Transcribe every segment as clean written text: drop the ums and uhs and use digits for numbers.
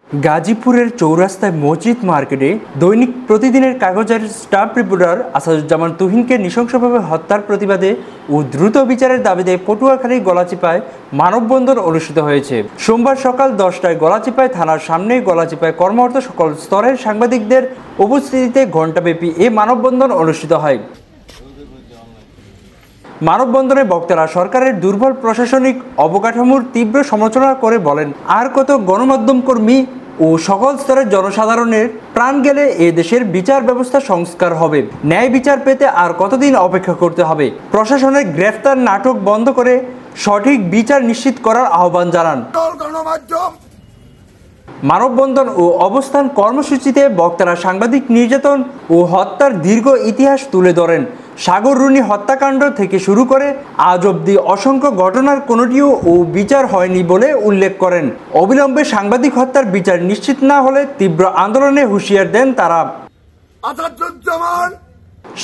গাজীপুরের চৌরাস্তায় মসজিদ মার্কেটে দৈনিক প্রতিদিনের কাগজের স্টাফ রিপোর্টার আসাদুজ্জামান তুহিনকে নৃশংসভাবে হত্যার প্রতিবাদে ও দ্রুত বিচারের দাবিতে পটুয়াখালী গলাচিপায় মানববন্ধন অনুষ্ঠিত হয়েছে। সোমবার সকাল 10টায় গলাচিপায় থানার সামনে গলাচিপায় কর্মরত সকল স্তরের সাংবাদিকদের উপস্থিতিতে ঘণ্টাব্যাপী এ মানববন্ধন অনুষ্ঠিত হয়। মানববন্ধনে বক্তারা সরকারের দুর্বল প্রশাসনিক অবকাঠামোর তীব্র সমালোচনা করে বলেন, আর কত গণমাধ্যম কর্মী ও সকল স্তরের জনসাধারণের প্রাণ গেলে এ দেশের বিচার ব্যবস্থা সংস্কার হবে। ন্যায় বিচার পেতে আর কতদিন অপেক্ষা করতে হবে? প্রশাসনের গ্রেফতার নাটক বন্ধ করে সঠিক বিচার নিশ্চিত করার আহ্বান জানান। মানববন্ধন ও অবস্থান কর্মসূচিতে বক্তারা সাংবাদিক নির্যাতন ও হত্যার দীর্ঘ ইতিহাস তুলে ধরেন। সাগর রুনি হত্যাকাণ্ড থেকে শুরু করে আজ অবধি অসংখ্য ঘটনার কোনোটিও ও বিচার হয়নি বলে উল্লেখ করেন। অবিলম্বে সাংবাদিক হত্যার বিচার নিশ্চিত না হলে তীব্র আন্দোলনে হুঁশিয়ার দেন তারা।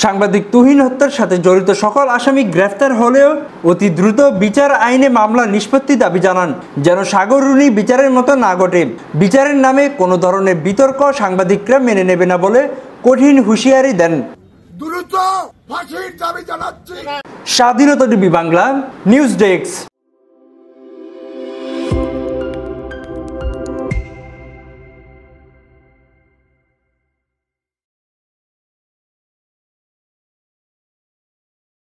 সাংবাদিক তুহিন হত্যার সাথে জড়িত সকল আসামি গ্রেফতার হলেও অতি দ্রুত বিচার আইনে মামলা নিষ্পত্তি দাবি জানান, যেন সাগর রুনি বিচারের মতো না ঘটে। বিচারের নামে কোনো ধরনের বিতর্ক সাংবাদিকরা মেনে নেবে না বলে কঠিন হুঁশিয়ারি দেন। দ্রুত ফাঁসির দাবি জানাচ্ছি। স্বাধীনতা টিভি বাংলা নিউজ ডেস্ক।